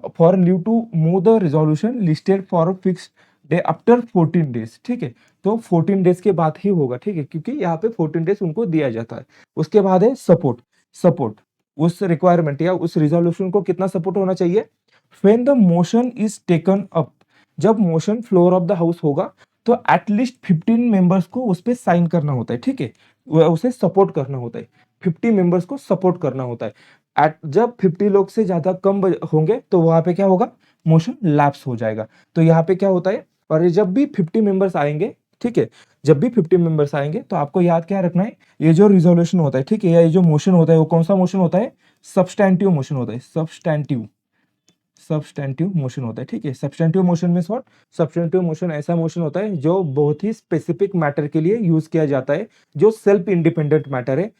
for leave to move the resolution listed for fix day after 14 days, ठीक है। तो 14 डेज के बाद ही होगा, ठीक है, क्योंकि यहाँ पे 14 डेज उनको दिया जाता है। उसके बाद है सपोर्ट उस रिक्वायरमेंट या उस रिजोल्यूशन को कितना सपोर्ट होना चाहिए, when the motion is taken up, जब motion floor of the house होगा तो एटलीस्ट 15 मेंबर्स को उस पर साइन करना होता है, ठीक है, उसे सपोर्ट करना होता है। 50 मेंबर्स को सपोर्ट करना होता है। जब 50 लोग से ज्यादा कम होंगे तो वहां पे क्या होगा, मोशन लैप्स हो जाएगा। तो यहाँ पे क्या होता है, और जब भी 50 मेंबर्स आएंगे, ठीक है, जब भी 50 मेंबर्स आएंगे तो आपको याद क्या रखना है, ये जो रिजोल्यूशन होता है, ठीक है, या ये जो मोशन होता है वो कौन सा मोशन होता है, सब्सटैंटिव मोशन होता है, सब्सटैंटिव, सब्सटेंटिव मोशन होता है, ठीक है। सब्सटेंटिव मोशन में शॉर्ट, सब्सटेंटिव मोशन ऐसा मोशन होता है जो बहुत ही स्पेसिफिक मैटर के लिए यूज किया जाता है, जो सेल्फ इंडिपेंडेंट मैटर है।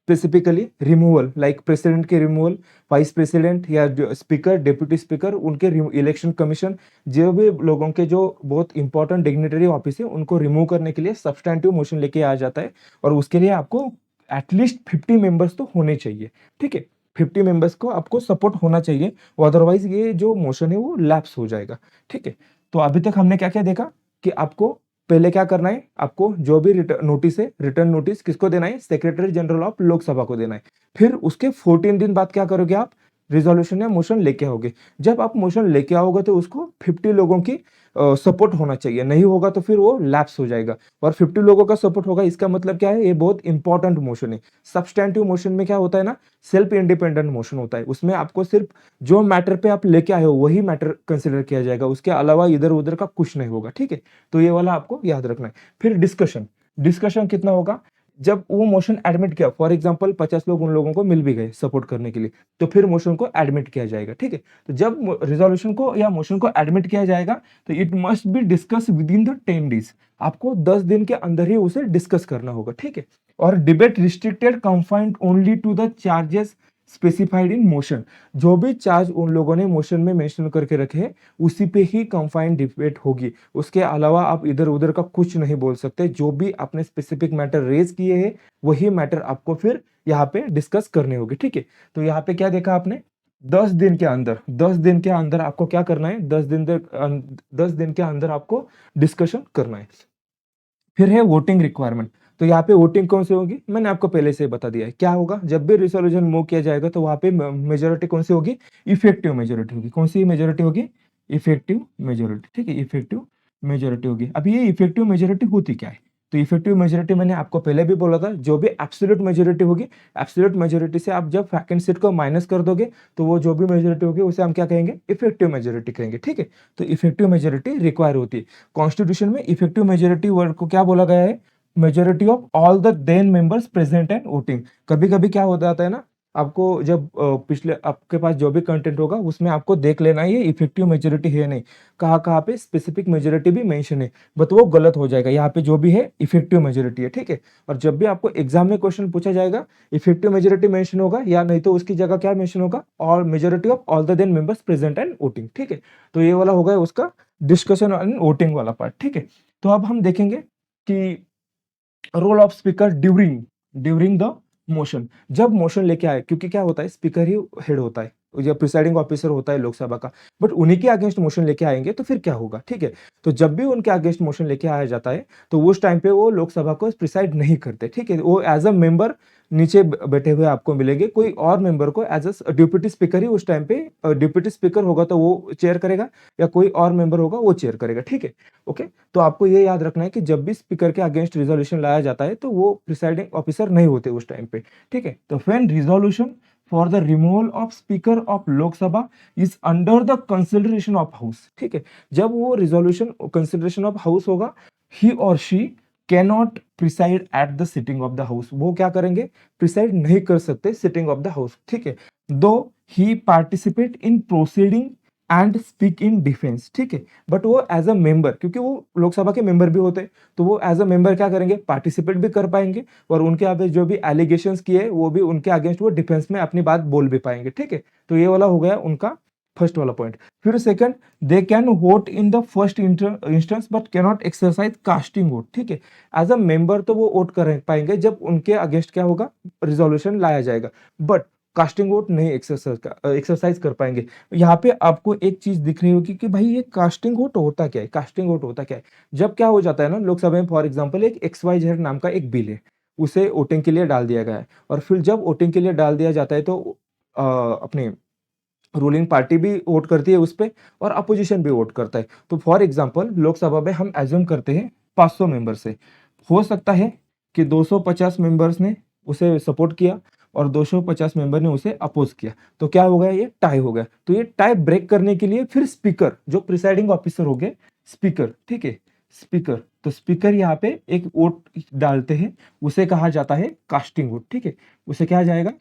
स्पेसिफिकली रिमूवल, लाइक प्रेसिडेंट के रिमूवल, वाइस प्रेसिडेंट या स्पीकर, डिप्यूटी स्पीकर, उनके इलेक्शन कमीशन, जो भी लोगों के जो बहुत इंपॉर्टेंट डिग्निटरी ऑफिस है उनको रिमूव करने के लिए सब्सटेंटिव मोशन लेके आ जाता है। और उसके लिए आपको एटलीस्ट 50 मेंबर्स तो होने चाहिए, ठीक है। 50 मेंबर्स को आपको सपोर्ट होना चाहिए, अदरवाइज ये जो मोशन है वो लैप्स हो जाएगा, ठीक है। तो अभी तक हमने क्या क्या देखा कि आपको पहले क्या करना है, आपको जो भी नोटिस है, रिटर्न नोटिस किसको देना है, सेक्रेटरी जनरल ऑफ लोकसभा को देना है। फिर उसके 14 दिन बाद क्या करोगे आप, रिजोल्यूशन या मोशन लेके आओगे। जब आप मोशन लेके आओगे तो उसको 50 लोगों की सपोर्ट होना चाहिए, नहीं होगा तो फिर वो लैप्स हो जाएगा। और 50 लोगों का सपोर्ट होगा, इसका मतलब क्या है, ये बहुत इंपॉर्टेंट मोशन है। सब्सटेंटिव मोशन में क्या होता है ना, सेल्फ इंडिपेंडेंट मोशन होता है, उसमें आपको सिर्फ जो मैटर पे आप लेके आए हो वही मैटर कंसिडर किया जाएगा, उसके अलावा इधर उधर का कुछ नहीं होगा, ठीक है। तो ये वाला आपको याद रखना है। फिर डिस्कशन, डिस्कशन कितना होगा, जब वो मोशन एडमिट किया, फॉर एग्जांपल 50 लोग उन लोगों को मिल भी गए सपोर्ट करने के लिए, तो फिर मोशन को एडमिट किया जाएगा, ठीक है। तो जब रिजोल्यूशन को या मोशन को एडमिट किया जाएगा तो it must be discuss with in the 10 days, आपको 10 दिन के अंदर ही उसे डिस्कस करना होगा, ठीक है। और debate restricted confined only to the charges specified in motion, जो भी चार्ज उन लोगों ने मोशन में मेंशन करके रखे हैं उसी पे ही कंफाइंड डिबेट होगी, उसके अलावा आप इधर उधर का कुछ नहीं बोल सकते। जो भी आपने स्पेसिफिक मैटर रेज किए हैं वही मैटर आपको फिर यहाँ पे डिस्कस करने होंगे, ठीक है। तो यहाँ पे क्या देखा आपने, 10 दिन के अंदर, 10 दिन के अंदर आपको क्या करना है, 10 दिन के अंदर आपको डिस्कशन करना है। फिर है वोटिंग रिक्वायरमेंट, तो यहाँ पे वोटिंग कौन सी होगी, मैंने आपको पहले से बता दिया है। क्या होगा, जब भी रिसोल्यूशन मूव किया जाएगा तो वहां पे मेजोरिटी कौन सी होगी, इफेक्टिव मेजोरिटी होगी। कौन सी मेजोरिटी होगी, इफेक्टिव मेजोरिटी, ठीक है, इफेक्टिव मेजोरिटी होगी। अब ये इफेक्टिव मेजोरिटी होती क्या है, तो इफेक्टिव मेजोरिटी मैंने आपको पहले भी बोला था, जो भी एब्सोल्यूट मेजोरिटी होगी, एब्सोल्यूट मेजोरिटी से आप जब वैकेंट सीट को माइनस कर दोगे तो वो जो भी मेजोरिटी होगी उसे हम क्या कहेंगे, इफेक्टिव मेजोरिटी कहेंगे, ठीक है। तो इफेक्टिव मेजोरिटी रिक्वायर होती है। कॉन्स्टिट्यूशन में इफेक्टिव मेजोरिटी वर्ड को क्या बोला गया है, majority of all the then members present and voting. कभी कभी क्या हो जाता है ना, आपको जब पिछले आपके पास जो भी कंटेंट होगा उसमें आपको देख लेना है ये इफेक्टिव मेजोरिटी है नहीं, कहाँ कहाँ पे स्पेसिफिक मेजोरिटी भी मेंशन है, बट वो गलत हो जाएगा। यहाँ पे जो भी है इफेक्टिव मेजोरिटी है, ठीक है। और जब भी आपको एग्जाम में क्वेश्चन पूछा जाएगा इफेक्टिव मेजोरिटी मेंशन होगा, या नहीं तो उसकी जगह क्या मेंशन होगा, all majority of all the then members present and voting, ठीक है। तो ये वाला होगा उसका डिस्कशन एंड वोटिंग वाला पार्ट, ठीक है। तो अब हम देखेंगे कि role of speaker during during the motion, जब मोशन लेके आए, क्योंकि क्या होता है स्पीकर ही हेड होता है, जो प्रिसाइडिंग ऑफिसर होता है लोकसभा का, बट उन्हीं के अगेंस्ट मोशन लेके आएंगे तो फिर क्या होगा, ठीक है। तो जब भी उनके अगेंस्ट मोशन लेके आया जाता है तो उस टाइम पे वो लोकसभा को प्रिसाइड नहीं करते, ठीक है। वो एज अ मेंबर नीचे बैठे हुए आपको मिलेंगे, कोई और मेंबर को एज अ डिप्यूटी स्पीकर ही उस टाइम पे, डिप्यूटी स्पीकर होगा तो वो चेयर करेगा, या कोई और मेंबर होगा वो चेयर करेगा, ठीक है। ओके, तो आपको ये याद रखना है कि जब भी स्पीकर के अगेंस्ट रिजोल्यूशन लाया जाता है तो वो प्रिसाइडिंग ऑफिसर नहीं होते उस टाइम पे, ठीक है। तो when resolution for the removal of speaker of Lok Sabha is under the consideration of house, ठीक है। जब वो रिजोल्यूशन कंसिडरेशन ऑफ हाउस होगा, ही और she cannot preside at the sitting of the house, वो क्या करेंगे, प्रिसाइड नहीं कर सकते सिटिंग ऑफ द हाउस, ठीक है। दो he participate in proceeding and speak in defence, ठीक है। बट वो एज अ मेंबर, क्योंकि वो लोकसभा के मेंबर भी होते हैं, तो वो एज अ मेंबर क्या करेंगे, पार्टिसिपेट भी कर पाएंगे, और उनके अगेंस्ट जो भी एलिगेशंस किए वो भी उनके अगेंस्ट वो डिफेंस में अपनी बात बोल भी पाएंगे, ठीक है। तो ये वाला हो गया उनका फर्स्ट वाला पॉइंट। फिर second, they can vote in the first instance but cannot exercise casting vote, ठीक है। एज अ मेंबर तो वो वोट कर पाएंगे जब उनके अगेंस्ट क्या होगा, रिजोल्यूशन लाया जाएगा, बट कास्टिंग वोट नहीं एक्सरसाइज कर पाएंगे। यहाँ पे आपको एक चीज दिख रही होगी कि भाई ये कास्टिंग वोट होता क्या है, कास्टिंग वोट होता क्या है। जब क्या हो जाता है ना, लोकसभा में फॉर एग्जांपल एक XYZ नाम का एक बिल है, उसे वोटिंग के लिए डाल दिया गया है, और फिर जब वोटिंग के लिए डाल दिया जाता है तो अपने रूलिंग पार्टी भी वोट करती है उस पर, और अपोजिशन भी वोट करता है। तो फॉर एग्जांपल लोकसभा में हम एज्यूम करते हैं 500 मेंबर से, हो सकता है कि 250 मेंबर्स ने उसे सपोर्ट किया और 250 मेंबर ने उसे अपोज किया, तो क्या हो गया, ये टाई हो गया। तो ये टाई ब्रेक करने के लिए फिर स्पीकर, जो प्रिसाइडिंग ऑफिसर हो गए स्पीकर, ठीक है, स्पीकर, तो स्पीकर यहाँ पे एक वोट डालते हैं, उसे कहा जाता है कास्टिंग वोट, ठीक है। उसे क्या जाएगा,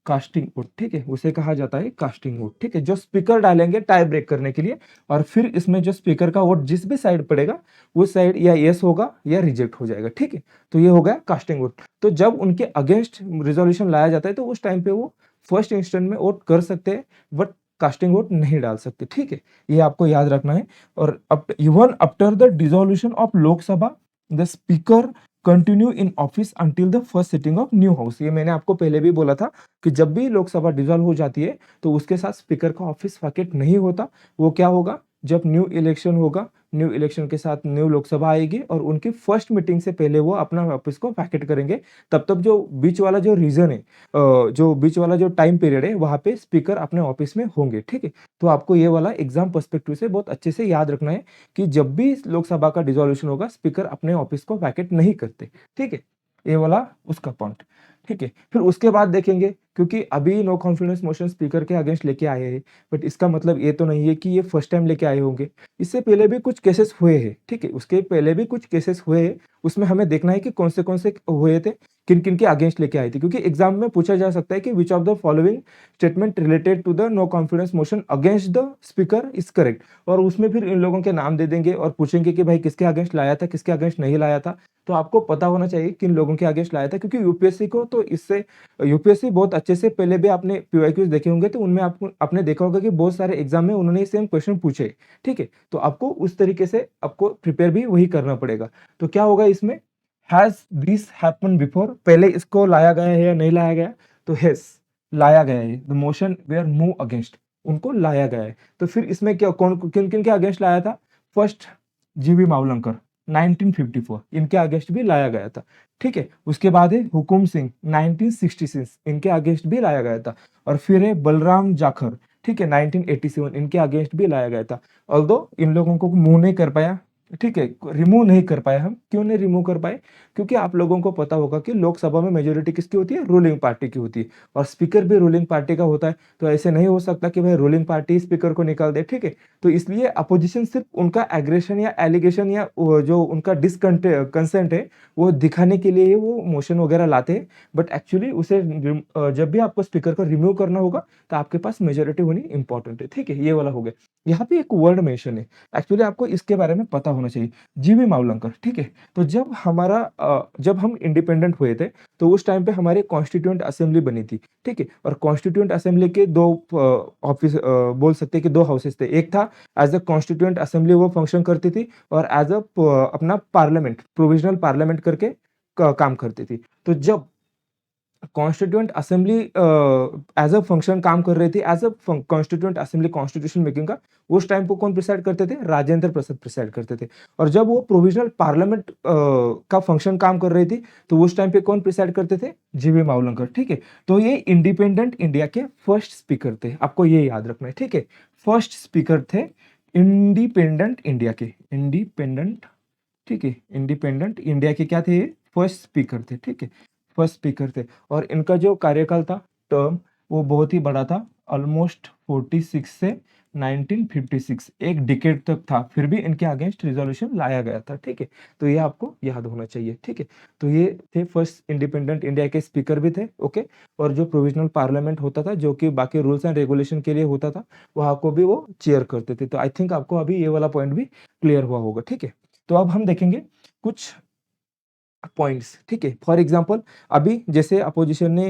कास्टिंग वोट, ठीक है, उसे कहा जाता है कास्टिंग वोट, ठीक है, जो स्पीकर डालेंगे टाई ब्रेक करने के लिए, और फिर इसमें जो स्पीकर का वोट जिस भी साइड पड़ेगा उस साइड या यस होगा या रिजेक्ट हो जाएगा, ठीक है। तो ये हो गया कास्टिंग वोट। तो जब उनके अगेंस्ट रिजोल्यूशन लाया जाता है तो उस टाइम पे वो फर्स्ट इंस्टेंट में वोट कर सकते हैं, बट कास्टिंग वोट नहीं डाल सकते, ठीक है, ये आपको याद रखना है। और even after the dissolution of Lok Sabha the speaker continue in office until the first sitting of new house. ये मैंने आपको पहले भी बोला था कि जब भी लोकसभा डिसॉल्व हो जाती है तो उसके साथ स्पीकर का ऑफिस वैकेट नहीं होता। वो क्या होगा, जब न्यू इलेक्शन होगा, न्यू इलेक्शन के साथ न्यू लोकसभा आएगी और उनकी फर्स्ट मीटिंग से पहले वो अपना ऑफिस को वैकेट करेंगे। तब तक जो बीच वाला जो रीजन है, जो बीच वाला जो टाइम पीरियड है, वहां पे स्पीकर अपने ऑफिस में होंगे, ठीक है। तो आपको ये वाला एग्जाम पर्सपेक्टिव से बहुत अच्छे से याद रखना है कि जब भी लोकसभा का डिसोल्यूशन होगा स्पीकर अपने ऑफिस को वैकेट नहीं करते, ठीक है, ये वाला उसका पॉइंट, ठीक है। फिर उसके बाद देखेंगे, क्योंकि अभी नो कॉन्फिडेंस मोशन स्पीकर के अगेंस्ट लेके आए हैं, बट इसका मतलब ये तो नहीं है कि ये फर्स्ट टाइम लेके आए होंगे, इससे पहले भी कुछ केसेस हुए हैं, ठीक है, उसके पहले भी कुछ केसेस हुए हैं, उसमें हमें देखना है कि कौन से हुए थे, किन किन के अगेंस्ट लेके आए थे, क्योंकि एग्जाम में पूछा जा सकता है कि which of the following statement related to the no confidence motion against the speaker is correct, और उसमें फिर इन लोगों के नाम दे देंगे और पूछेंगे कि भाई किसके अगेंस्ट लाया था, किसके अगेंस्ट नहीं लाया था। तो आपको पता होना चाहिए किन लोगों के अगेंस्ट लाया था, क्योंकि यूपीएससी को तो इससे यूपीएससी बहुत अच्छे से, पहले भी आपने पीवाईक्यूज देखे होंगे तो उनमें आपको आपने देखा होगा कि बहुत सारे एग्जाम में उन्होंने सेम क्वेश्चन पूछे, ठीक है। तो आपको उस तरीके से आपको प्रिपेयर भी वही करना पड़ेगा। तो क्या होगा इसमें, हैज दिस हैपन बिफोर, पहले इसको लाया गया है या नहीं लाया गया, तो हैज लाया गया है, the motion where move against, उनको लाया गया है। तो फिर इसमें क्या, कौन किन किन के अगेंस्ट लाया था, फर्स्ट जीवी मावलंकर 1954, इनके अगेंस्ट भी लाया गया था, ठीक है। उसके बाद है हुकुम सिंह 1966, इनके अगेंस्ट भी लाया गया था। और फिर है बलराम जाखर, ठीक है, 1987, इनके अगेंस्ट भी लाया गया था। ऑल्दो इन लोगों को मूव नहीं कर पाया, ठीक है, रिमूव नहीं कर पाए हम। क्यों नहीं रिमूव कर पाए, क्योंकि आप लोगों को पता होगा कि लोकसभा में मेजोरिटी किसकी होती है, रूलिंग पार्टी की होती है, और स्पीकर भी रूलिंग पार्टी का होता है। तो ऐसे नहीं हो सकता कि भाई रूलिंग पार्टी स्पीकर को निकाल दे, ठीक है। तो इसलिए अपोजिशन सिर्फ उनका एग्रेशन या एलिगेशन या जो उनका डिसकंसेंट है वो दिखाने के लिए वो मोशन वगैरह लाते हैं, बट एक्चुअली उसे जब भी आपको स्पीकर को रिमूव करना होगा तो आपके पास मेजोरिटी होनी इंपॉर्टेंट है, ठीक है, ये वाला हो गया। यहाँ पे एक वर्ड मेंशन है, एक्चुअली आपको इसके बारे में पता होना चाहिए, जीवी मावलंकर, ठीक है। तो जब हम इंडिपेंडेंट हुए थे तो उस टाइम पे हमारी कॉन्स्टिट्यूएंट असेंबली बनी थी, ठीक है। और कॉन्स्टिट्यूएंट असेंबली के दो ऑफिस बोल सकते हैं कि दो हाउसेस थे, एक था एज अ कॉन्स्टिट्यूएंट असेंबली वो फंक्शन करती थी, और एज अ अपना पार्लियामेंट, प्रोविजनल पार्लियामेंट करके काम करती थी। तो जब constituent assembly as a function काम कर रही थी, as a constituent assembly constitution making का, उस टाइम को कौन प्रिसाइड करते थे, राजेंद्र प्रसाद प्रिसाइड करते थे। और जब वो प्रोविजनल पार्लियामेंट का फंक्शन काम कर रही थी तो उस टाइम पे कौन प्रिसाइड करते थे, जीवी मावलंकर, ठीक है। तो ये इंडिपेंडेंट इंडिया के फर्स्ट स्पीकर थे, आपको ये याद रखना है, ठीक है। फर्स्ट स्पीकर थे इंडिपेंडेंट इंडिया के, इंडिपेंडेंट, ठीक है, इंडिपेंडेंट इंडिया के क्या थे, फर्स्ट स्पीकर थे, ठीक है, फर्स्ट स्पीकर थे। और इनका जो कार्यकाल था, टर्म, वो बहुत ही बड़ा था, ऑलमोस्ट 46 से 1956, एक डिकेड तक था, फिर भी इनके अगेंस्ट रिजोल्यूशन लाया गया था, ठीक है। तो ये आपको याद होना चाहिए, ठीक है। तो ये थे फर्स्ट इंडिपेंडेंट इंडिया के स्पीकर भी थे, ओके। और जो प्रोविजनल पार्लियामेंट होता था, जो कि बाकी रूल्स एंड रेगुलेशन के लिए होता था, वहां को भी वो चेयर करते थे। तो आई थिंक आपको अभी ये वाला पॉइंट भी क्लियर हुआ होगा, ठीक है। तो अब हम देखेंगे कुछ पॉइंट्स, ठीक है। फॉर एग्जांपल अभी जैसे अपोजिशन ने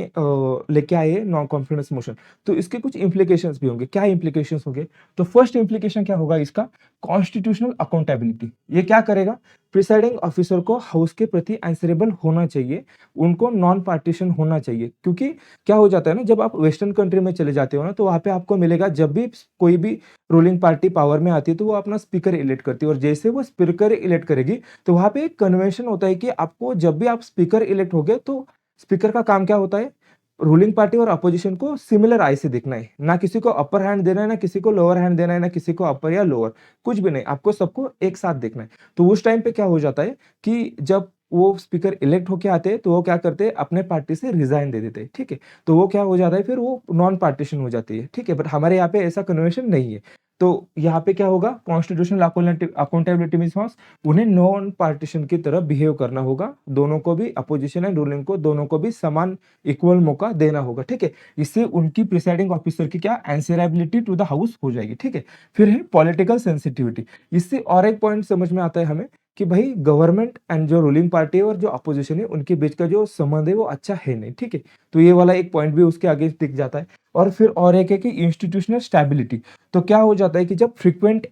लेके आए नॉन कॉन्फिडेंस मोशन, तो इसके कुछ इंप्लीकेशंस भी होंगे। क्या इंप्लीकेशंस होंगे, तो फर्स्ट इंप्लीकेशन क्या होगा इसका, कॉन्स्टिट्यूशनल अकाउंटेबिलिटी। ये क्या करेगा, प्रिसाइडिंग ऑफिसर को हाउस के प्रति आंसरेबल होना चाहिए, उनको नॉन पार्टीशन होना चाहिए। क्योंकि क्या हो जाता है ना, जब आप वेस्टर्न कंट्री में चले जाते हो ना, तो वहां पे आपको मिलेगा, जब भी कोई भी रूलिंग पार्टी पावर में आती है तो वो अपना स्पीकर इलेक्ट करती है, और जैसे वो स्पीकर इलेक्ट करेगी तो वहां पे एक कन्वेंशन होता है कि आपको जब भी आप स्पीकर इलेक्ट हो गए तो स्पीकर का काम क्या होता है, रूलिंग पार्टी और अपोजिशन को सिमिलर आई से देखना है, ना किसी को अपर हैंड देना है, ना किसी को लोअर हैंड देना है, ना किसी को अपर या लोअर, कुछ भी नहीं, आपको सबको एक साथ देखना है। तो उस टाइम पे क्या हो जाता है कि जब वो स्पीकर इलेक्ट होके आते हैं तो वो क्या करते हैं, अपने पार्टी से रिजाइन दे देते हैं, ठीक है। तो वो क्या हो जाता है, फिर वो नॉन पार्टीशन हो जाती है, ठीक है। बट हमारे यहाँ पे ऐसा कन्वेंशन नहीं है। तो यहाँ पे क्या होगा, कॉन्स्टिट्यूशनल अकाउंटेबिलिटी मीन्स उन्हें नॉन पार्टीशन की तरह बिहेव करना होगा, दोनों को भी, अपोजिशन एंड रूलिंग को, दोनों को भी समान इक्वल मौका देना होगा, ठीक है। इससे उनकी प्रिसाइडिंग ऑफिसर की क्या आंसरेबिलिटी टू द हाउस हो जाएगी, ठीक है। फिर है पॉलिटिकल सेंसिटिविटी। इससे और एक पॉइंट समझ में आता है हमें कि भाई गवर्नमेंट एंड जो रूलिंग पार्टी है और जो अपोजिशन है उनके बीच का जो संबंध है वो अच्छा है नहीं, ठीक है। तो ये वाला एक पॉइंट भी उसके आगे टिक जाता है। और फिर और एक है कि इंस्टीट्यूशनल स्टेबिलिटी। तो क्या हो जाता है कि जब frequent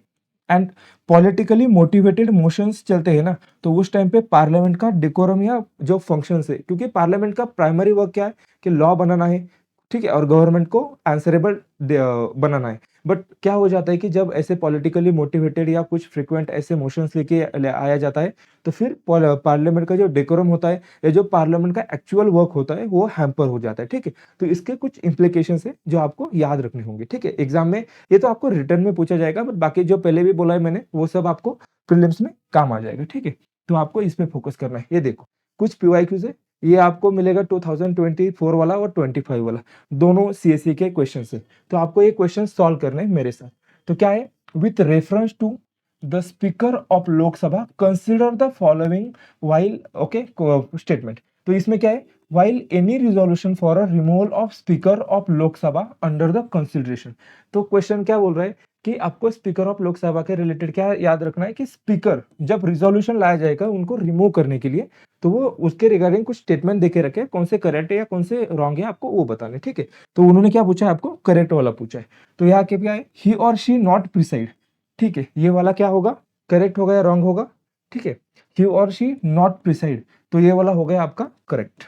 and politically motivated motions चलते हैं ना, तो उस टाइम पे पार्लियामेंट का डेकोरम या जो फंक्शंस है, क्योंकि पार्लियामेंट का प्राइमरी वर्क क्या है कि लॉ बनाना है, ठीक है, और गवर्नमेंट को आंसरेबल बनाना है। बट क्या हो जाता है कि जब ऐसे पॉलिटिकली मोटिवेटेड या कुछ फ्रीक्वेंट ऐसे मोशंस लेके आया जाता है, तो फिर पार्लियामेंट का जो डेकोरम होता है या जो पार्लियामेंट का एक्चुअल वर्क होता है वो हैम्पर हो जाता है, ठीक है। तो इसके कुछ इम्प्लीकेशंस है जो आपको याद रखने होंगे, ठीक है। एग्जाम में ये तो आपको रिटर्न में पूछा जाएगा, बट बाकी जो पहले भी बोला है मैंने वो सब आपको प्रीलिम्स में काम आ जाएगा, ठीक है। तो आपको इस पे फोकस करना है। ये देखो कुछ पीवाईक्यूज है, ये आपको मिलेगा 2024 वाला और 25 वाला, दोनों सीएससी के क्वेश्चन है। तो आपको ये क्वेश्चन सॉल्व करने हैं मेरे साथ। तो क्या है, with reference to the speaker of Lok Sabha consider the following while, okay statement. तो इसमें क्या है, while any resolution for a removal of speaker of Lok Sabha under the consideration. तो क्वेश्चन क्या बोल रहा है कि आपको स्पीकर ऑफ लोकसभा के रिलेटेड क्या याद रखना है कि स्पीकर जब रिजोल्यूशन लाया जाएगा उनको रिमूव करने के लिए, तो वो उसके रिगार्डिंग कुछ स्टेटमेंट देके रखे, कौन से करेक्ट है या कौन से रॉन्ग है आपको वो बताने, ठीक है। तो उन्होंने क्या पूछा है, आपको करेक्ट वाला पूछा है। तो यहाँ क्या है, ही और शी नॉट प्रिसाइड, ठीक है। ये वाला क्या होगा, करेक्ट होगा या रॉन्ग होगा, ठीक है। ही और शी नॉट प्रिसाइड, तो ये वाला हो गया आपका करेक्ट,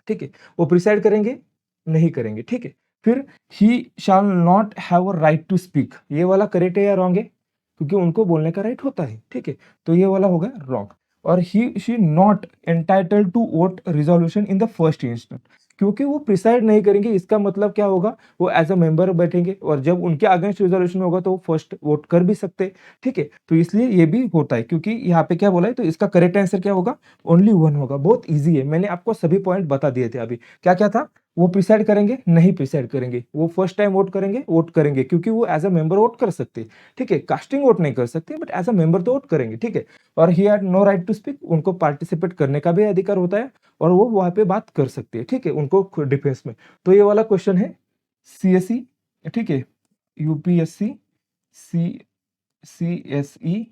ठीक है। वो प्रिसाइड करेंगे नहीं करेंगे, ठीक है। फिर he shall not have a right to speak, ये वाला करेक्ट है या रॉन्ग है, क्योंकि उनको बोलने का राइट होता है, ठीक है। तो ये वाला हो गया रॉन्ग। और he shall not entitled to vote resolution in the first instance, क्योंकि वो प्रिसाइड नहीं करेंगे, इसका मतलब क्या होगा, वो एज अ मेंबर बैठेंगे और जब उनके अगेंस्ट रिजोल्यूशन होगा तो वो फर्स्ट वोट कर भी सकते हैं, ठीक है। तो इसलिए ये भी होता है, क्योंकि यहाँ पे क्या बोला है, तो इसका करेक्ट आंसर क्या होगा, ओनली वन होगा। बहुत ईजी है, मैंने आपको सभी पॉइंट बता दिए थे अभी। क्या क्या था, वो प्रिसाइड करेंगे नहीं प्रिसाइड करेंगे, वो फर्स्ट टाइम वोट करेंगे क्योंकि वो एज अ मेंबर वोट कर सकते हैं, ठीक है। कास्टिंग वोट नहीं कर सकते बट एज अ मेंबर तो वोट करेंगे, ठीक है। और he had no right to speak, उनको पार्टिसिपेट करने का भी अधिकार होता है और वो वहां पे बात कर सकते हैं, ठीक है, उनको डिफेंस में। तो ये वाला क्वेश्चन है सीएसई, ठीक है, यूपीएससी सी सीएसई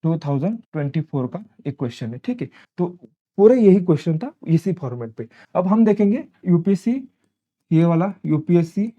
2024 का एक क्वेश्चन है, ठीक है। तो पूरे यही क्वेश्चन था इसी फॉर्मेट पे। अब हम देखेंगे यूपीएससी, ये वाला यूपीएससी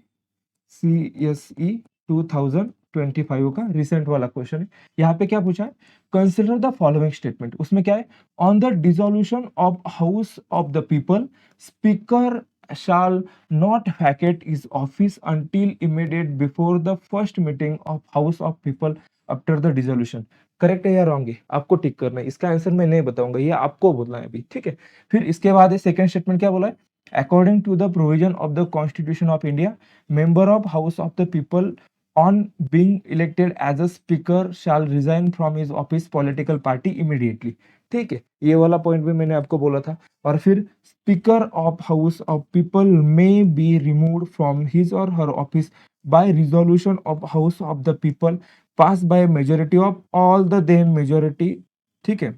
सीएसई 2025 का रिसेंट वाला क्वेश्चन है। यहाँ पे क्या पूछा है, कंसिडर द फॉलोइंग स्टेटमेंट। उसमें क्या है, on the dissolution of house of the people speaker shall not vacate his office until immediate before the first meeting of House of People after the dissolution। Correct है या रॉन्ग है, आपको टिक करना है। इसका आंसर मैं नहीं बताऊंगा, ये आपको बोलना है अभी, ठीक है। फिर इसके बाद है सेकंड स्टेटमेंट, क्या बोला है, according to the provision of the constitution of India member of house of the people on being elected as a speaker shall resign from his office political party immediately, ठीक है। ये वाला पॉइंट भी मैंने आपको बोला था। और फिर speaker of house of people may be removed from his or her office by resolution of house of the people pass by majority of all the then majority, ठीक है,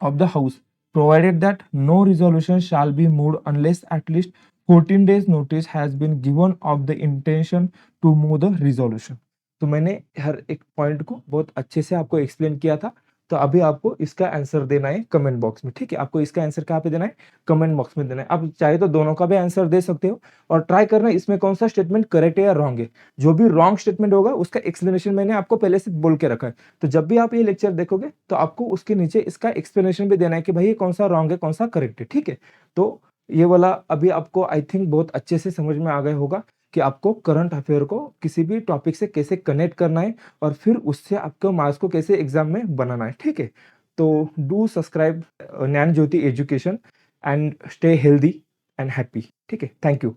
of the House, provided that no resolution shall be moved unless at least 14 days notice has been given of the intention to move the resolution। तो मैंने हर एक पॉइंट को बहुत अच्छे से आपको एक्सप्लेन किया था। तो अभी आपको इसका आंसर देना है कमेंट बॉक्स में, ठीक है। आपको इसका आंसर कहाँ पे देना है, कमेंट बॉक्स में देना है। आप चाहे तो दोनों का भी आंसर दे सकते हो और ट्राई करना इसमें कौन सा स्टेटमेंट करेक्ट है या रॉन्ग है। जो भी रॉन्ग स्टेटमेंट होगा उसका एक्सप्लेनेशन मैंने आपको पहले से बोल के रखा है। तो जब भी आप ये लेक्चर देखोगे तो आपको उसके नीचे इसका एक्सप्लेनेशन भी देना है कि भाई ये कौन सा रॉन्ग है कौन सा करेक्ट है, ठीक है। तो ये वाला अभी आपको आई थिंक बहुत अच्छे से समझ में आ गया होगा कि आपको करंट अफेयर को किसी भी टॉपिक से कैसे कनेक्ट करना है और फिर उससे आपको मार्क्स को कैसे एग्जाम में बनाना है, ठीक है। तो do subscribe Gyan Jyoti education and stay healthy and happy, ठीक है। Thank you.